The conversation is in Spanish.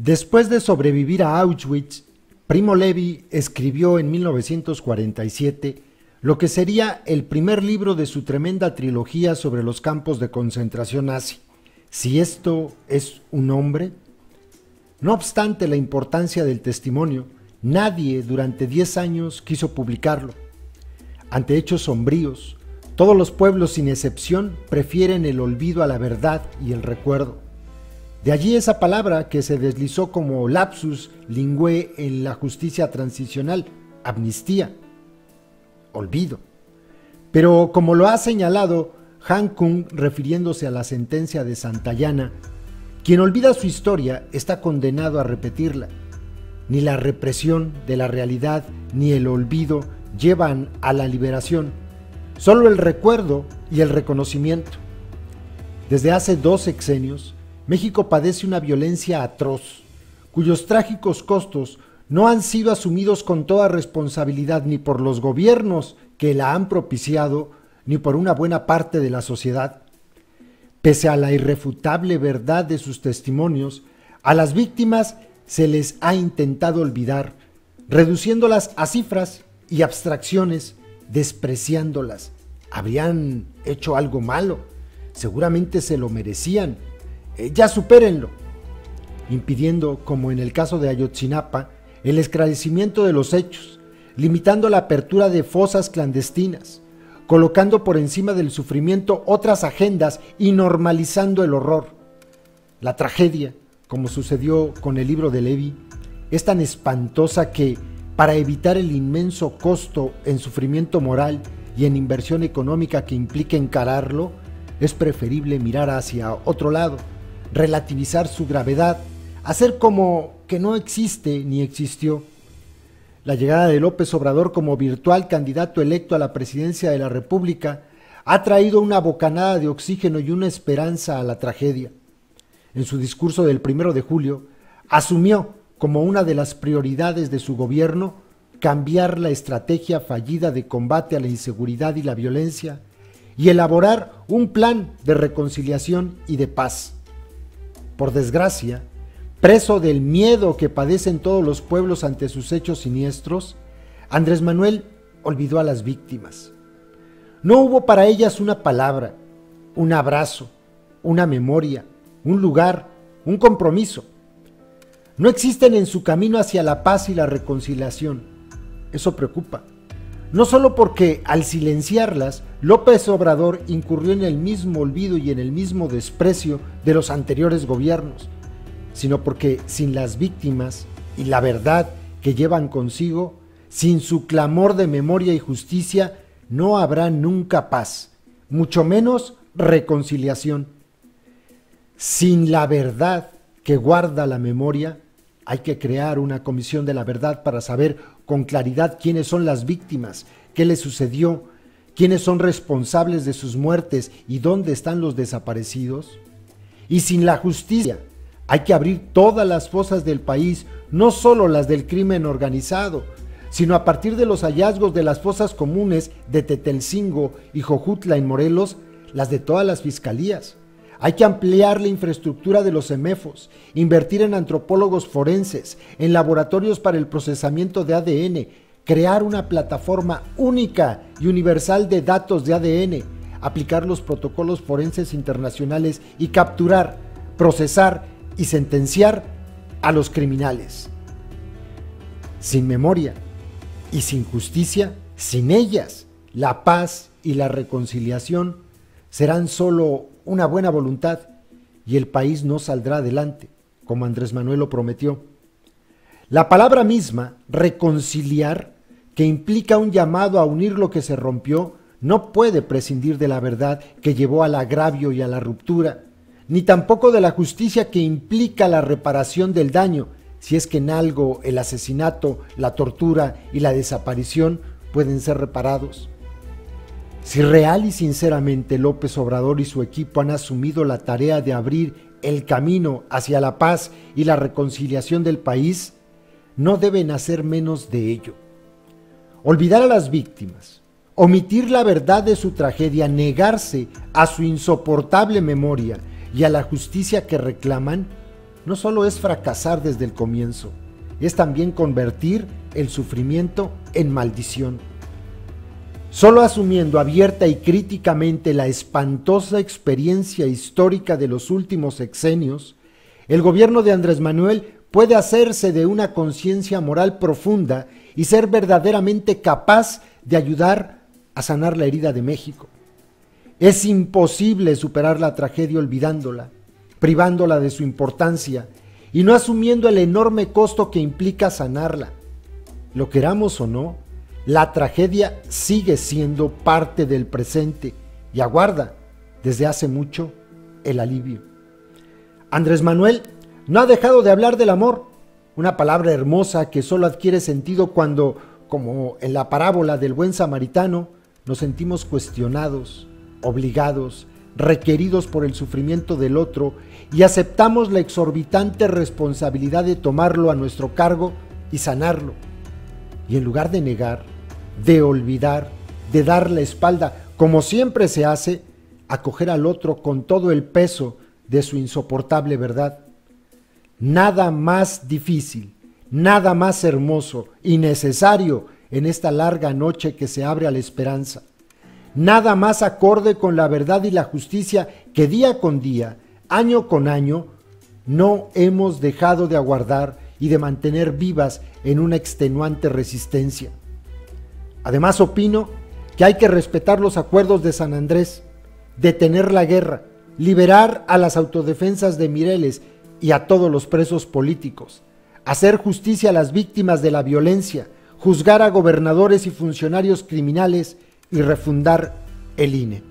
Después de sobrevivir a Auschwitz, Primo Levi escribió en 1947 lo que sería el primer libro de su tremenda trilogía sobre los campos de concentración nazi. ¿Si esto es un hombre? No obstante la importancia del testimonio, nadie durante 10 años quiso publicarlo. Ante hechos sombríos, todos los pueblos sin excepción prefieren el olvido a la verdad y el recuerdo. De allí esa palabra que se deslizó como lapsus linguae en la justicia transicional, amnistía, olvido. Pero como lo ha señalado Han Kung refiriéndose a la sentencia de Santayana, quien olvida su historia está condenado a repetirla. Ni la represión de la realidad ni el olvido llevan a la liberación, solo el recuerdo y el reconocimiento. Desde hace 2 sexenios, México padece una violencia atroz, cuyos trágicos costos no han sido asumidos con toda responsabilidad ni por los gobiernos que la han propiciado, ni por una buena parte de la sociedad. Pese a la irrefutable verdad de sus testimonios, a las víctimas se les ha intentado olvidar, reduciéndolas a cifras y abstracciones, despreciándolas. Habrían hecho algo malo, seguramente se lo merecían. Ya supérenlo, impidiendo, como en el caso de Ayotzinapa, el esclarecimiento de los hechos, limitando la apertura de fosas clandestinas, colocando por encima del sufrimiento otras agendas y normalizando el horror. La tragedia, como sucedió con el libro de Levi, es tan espantosa que, para evitar el inmenso costo en sufrimiento moral y en inversión económica que implica encararlo, es preferible mirar hacia otro lado, relativizar su gravedad, hacer como que no existe ni existió. La llegada de López Obrador como virtual candidato electo a la presidencia de la República ha traído una bocanada de oxígeno y una esperanza a la tragedia. En su discurso del 1 de julio, asumió como una de las prioridades de su gobierno cambiar la estrategia fallida de combate a la inseguridad y la violencia y elaborar un plan de reconciliación y de paz. Por desgracia, preso del miedo que padecen todos los pueblos ante sus hechos siniestros, Andrés Manuel olvidó a las víctimas. No hubo para ellas una palabra, un abrazo, una memoria, un lugar, un compromiso. No existen en su camino hacia la paz y la reconciliación. Eso preocupa. No solo porque al silenciarlas, López Obrador incurrió en el mismo olvido y en el mismo desprecio de los anteriores gobiernos, sino porque sin las víctimas y la verdad que llevan consigo, sin su clamor de memoria y justicia, no habrá nunca paz, mucho menos reconciliación. Sin la verdad que guarda la memoria, hay que crear una comisión de la verdad para saber con claridad quiénes son las víctimas, qué les sucedió, quiénes son responsables de sus muertes y dónde están los desaparecidos. Y sin la justicia, hay que abrir todas las fosas del país, no solo las del crimen organizado, sino a partir de los hallazgos de las fosas comunes de Tetelcingo y Jojutla en Morelos, las de todas las fiscalías. Hay que ampliar la infraestructura de los CEMEFOS, invertir en antropólogos forenses, en laboratorios para el procesamiento de ADN, crear una plataforma única y universal de datos de ADN, aplicar los protocolos forenses internacionales y capturar, procesar y sentenciar a los criminales. Sin memoria y sin justicia, sin ellas, la paz y la reconciliación serán solo una buena voluntad y el país no saldrá adelante, como Andrés Manuel lo prometió. La palabra misma, reconciliar, que implica un llamado a unir lo que se rompió, no puede prescindir de la verdad que llevó al agravio y a la ruptura, ni tampoco de la justicia que implica la reparación del daño, si es que en algo el asesinato, la tortura y la desaparición pueden ser reparados. Si real y sinceramente López Obrador y su equipo han asumido la tarea de abrir el camino hacia la paz y la reconciliación del país, no deben hacer menos de ello. Olvidar a las víctimas, omitir la verdad de su tragedia, negarse a su insoportable memoria y a la justicia que reclaman, no solo es fracasar desde el comienzo, es también convertir el sufrimiento en maldición. Solo asumiendo abierta y críticamente la espantosa experiencia histórica de los últimos sexenios, el gobierno de Andrés Manuel puede hacerse de una conciencia moral profunda y ser verdaderamente capaz de ayudar a sanar la herida de México. Es imposible superar la tragedia olvidándola, privándola de su importancia y no asumiendo el enorme costo que implica sanarla. Lo queramos o no, la tragedia sigue siendo parte del presente y aguarda desde hace mucho el alivio. Andrés Manuel no ha dejado de hablar del amor, una palabra hermosa que solo adquiere sentido cuando, como en la parábola del buen samaritano, nos sentimos cuestionados, obligados, requeridos por el sufrimiento del otro y aceptamos la exorbitante responsabilidad de tomarlo a nuestro cargo y sanarlo. Y en lugar de negar, de olvidar, de dar la espalda, como siempre se hace, acoger al otro con todo el peso de su insoportable verdad. Nada más difícil, nada más hermoso y necesario en esta larga noche que se abre a la esperanza. Nada más acorde con la verdad y la justicia que día con día, año con año, no hemos dejado de aguardar y de mantener vivas en una extenuante resistencia. Además, opino que hay que respetar los acuerdos de San Andrés, detener la guerra, liberar a las autodefensas de Mireles y a todos los presos políticos, hacer justicia a las víctimas de la violencia, juzgar a gobernadores y funcionarios criminales y refundar el INE.